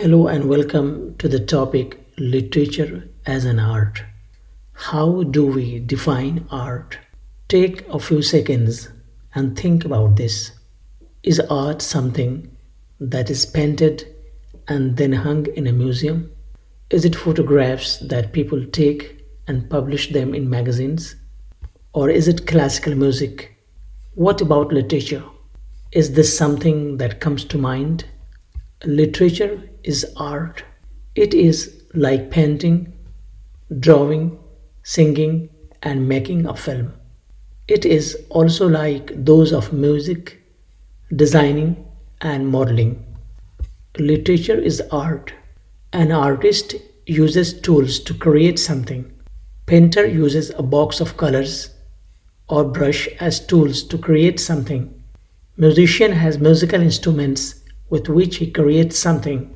Hello and welcome to the topic Literature as an Art. How do we define art? Take a few seconds and think about this. Is art something that is painted and then hung in a museum? Is it photographs that people take and publish them in magazines? Or is it classical music? What about literature? Is this something that comes to mind? Literature is art. It is like painting, drawing, singing, and making a film. It is also like those of music, designing, and modeling. Literature is art. An artist uses tools to create something. Painter uses a box of colors or brush as tools to create something. Musician has musical instruments with which he creates something.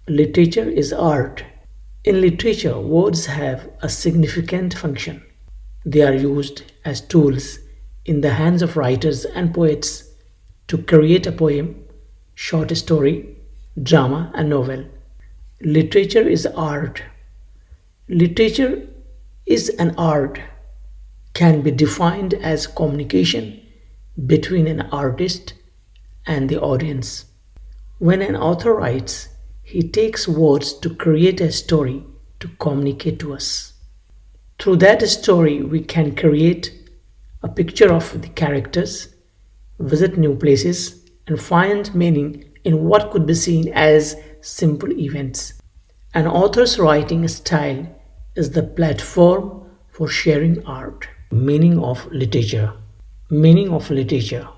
Literature is art. In literature, words have a significant function. They are used as tools in the hands of writers and poets to create a poem, short story, drama, and novel. Literature is art. Literature is an art, can be defined as communication between an artist and the audience. When an author writes, he takes words to create a story to communicate to us. Through that story, we can create a picture of the characters, visit new places, and find meaning in what could be seen as simple events. An author's writing style is the platform for sharing art. Meaning of literature. Meaning of literature.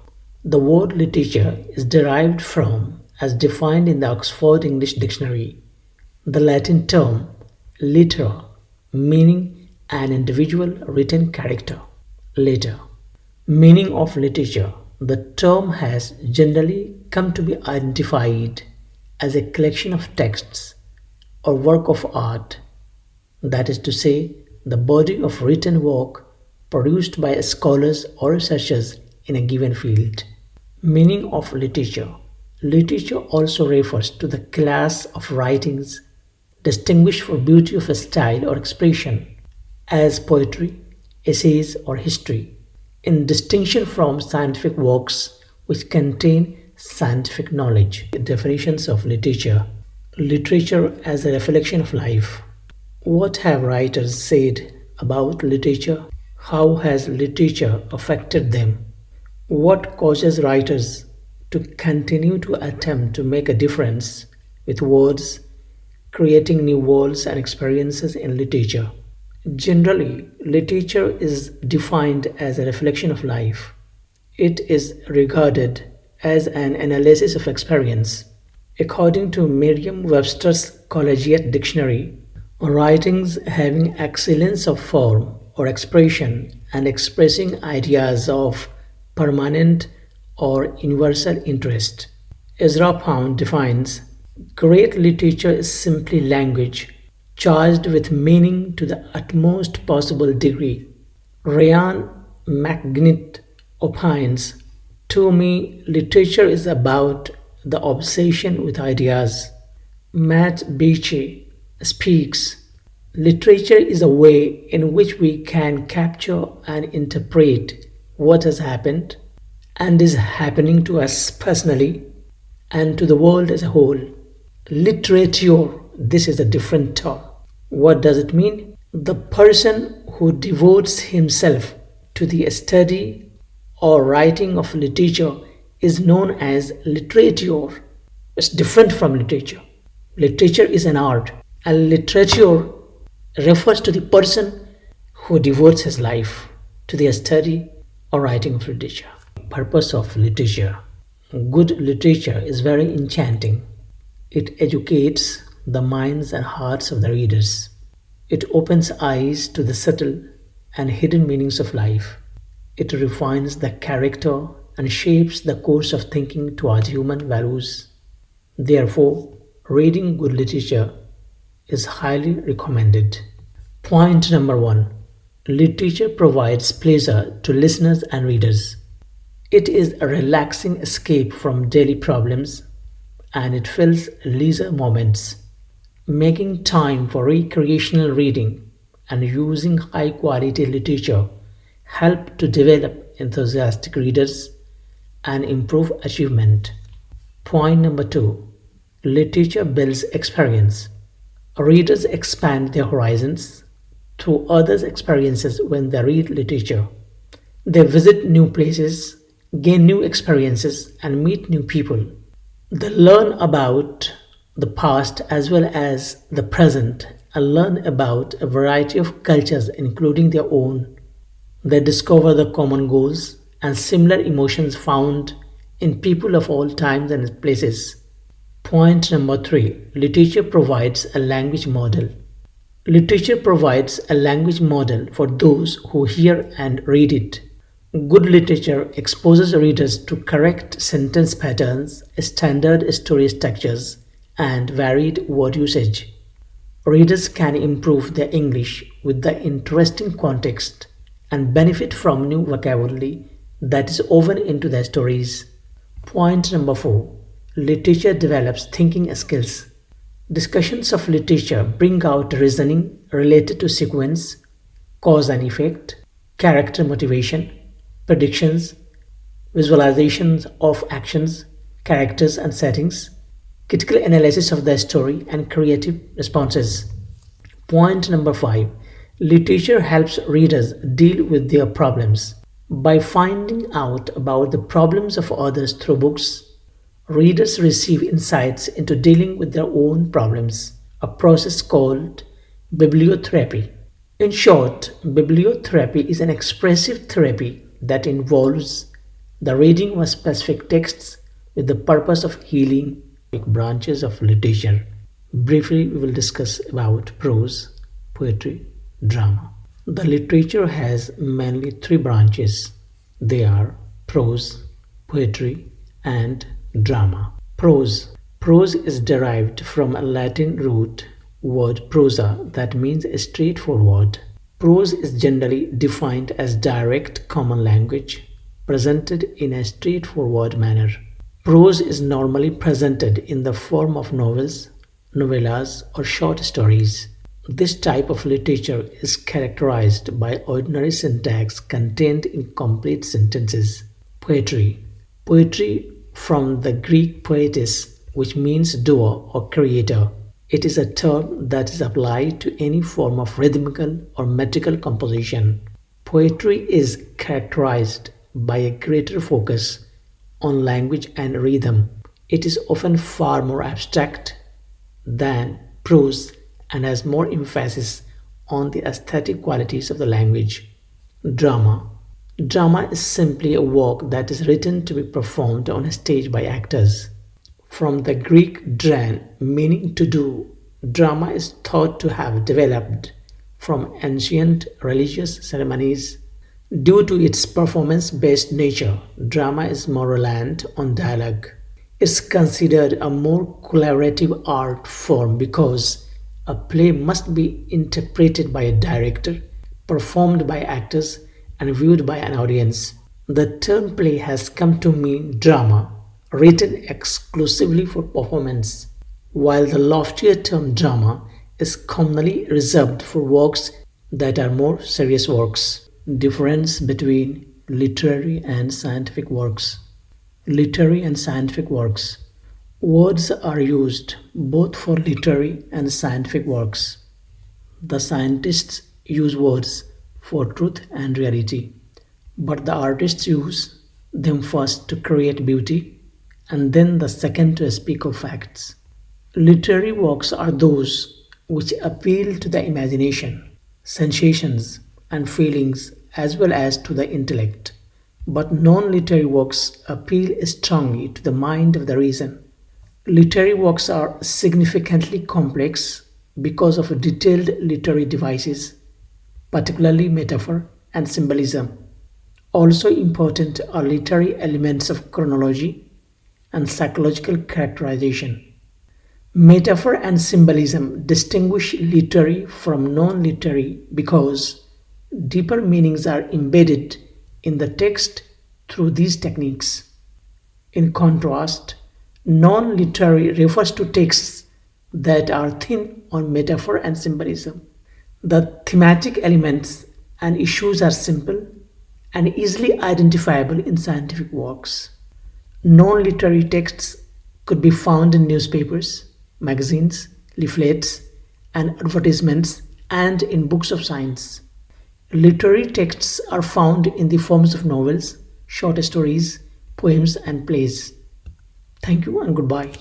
The word literature is derived from, as defined in the Oxford English Dictionary, the Latin term litera, meaning an individual written character. Later. Meaning of literature. The term has generally come to be identified as a collection of texts or work of art, that is to say, the body of written work produced by scholars or researchers in a given field. Meaning of literature. Literature also refers to the class of writings distinguished for beauty of style or expression, as poetry, essays, or history, in distinction from scientific works which contain scientific knowledge. Definitions of literature. Literature as a reflection of life. What have writers said about literature? How has literature affected them? What causes writers to continue to attempt to make a difference with words, creating new worlds and experiences in literature? Generally, literature is defined as a reflection of life. It is regarded as an analysis of experience. According to Merriam-Webster's Collegiate Dictionary, writings having excellence of form or expression and expressing ideas of permanent or universal interest. Ezra Pound defines great literature is simply language charged with meaning to the utmost possible degree. Ryan McGnitt opines, to me, literature is about the obsession with ideas. Matt Beachy speaks, literature is a way in which we can capture and interpret what has happened and is happening to us personally and to the world as a whole. Literature, this is a different term. What does it mean? The person who devotes himself to the study or writing of literature is known as literature. It's different from literature. Literature is an art, and literature refers to the person who devotes his life to the study or writing of literature. Purpose of literature. Good literature is very enchanting. It educates the minds and hearts of the readers. It opens eyes to the subtle and hidden meanings of life. It refines the character and shapes the course of thinking toward human values. Therefore, reading good literature is highly recommended. Point number 1. Literature provides pleasure to listeners and readers. It is a relaxing escape from daily problems and it fills leisure moments. Making time for recreational reading and using high quality literature help to develop enthusiastic readers and improve achievement. Point number two, literature builds experience. Readers expand their horizons through others' experiences when they read literature. They visit new places, gain new experiences, and meet new people. They learn about the past as well as the present and learn about a variety of cultures, including their own. They discover the common goals and similar emotions found in people of all times and places. Point number three, literature provides a language model. Literature provides a language model for those who hear and read it. Good literature exposes readers to correct sentence patterns, standard story structures, and varied word usage. Readers can improve their English with the interesting context and benefit from new vocabulary that is woven into their stories. Point number four, literature develops thinking skills. Discussions of literature bring out reasoning related to sequence, cause and effect, character motivation, predictions, visualizations of actions, characters and settings, critical analysis of the story, and creative responses. Point number five, literature helps readers deal with their problems. By finding out about the problems of others through books, readers receive insights into dealing with their own problems, a process called bibliotherapy. In short, bibliotherapy is an expressive therapy that involves the reading of specific texts with the purpose of healing branches of literature. Briefly, we will discuss about prose, poetry, drama. The literature has mainly three branches. They are prose, poetry, and drama. Prose. Prose is derived from a Latin root word prosa that means straightforward. Prose is generally defined as direct common language presented in a straightforward manner. Prose is normally presented in the form of novels, novellas, or short stories. This type of literature is characterized by ordinary syntax contained in complete sentences. Poetry. Poetry from the Greek poetis, which means doer or creator. It is a term that is applied to any form of rhythmical or metrical composition. Poetry is characterized by a greater focus on language and rhythm. It is often far more abstract than prose and has more emphasis on the aesthetic qualities of the language. Drama. Drama is simply a work that is written to be performed on a stage by actors. From the Greek dran, meaning to do, drama is thought to have developed from ancient religious ceremonies. Due to its performance based nature, drama is more reliant on dialogue. It's considered a more collaborative art form because a play must be interpreted by a director, performed by actors, and viewed by an audience. The term play has come to mean drama, written exclusively for performance, while the loftier term drama is commonly reserved for works that are more serious works. Difference between literary and scientific works. Literary and scientific works. Words are used both for literary and scientific works. The scientists use words for truth and reality, but the artists use them first to create beauty and then the second to speak of facts. Literary works are those which appeal to the imagination, sensations, and feelings as well as to the intellect. But non literary works appeal strongly to the mind of the reason. Literary works are significantly complex because of detailed literary devices, particularly metaphor and symbolism. Also important are literary elements of chronology and psychological characterization. Metaphor and symbolism distinguish literary from non literary because deeper meanings are embedded in the text through these techniques. In contrast, Non literary refers to texts that are thin on metaphor and symbolism. The thematic elements and issues are simple and easily identifiable in scientific works. Non literary texts could be found in newspapers, magazines, leaflets, and advertisements, and in books of science. Literary texts are found in the forms of novels, short stories, poems, and plays. Thank you and goodbye.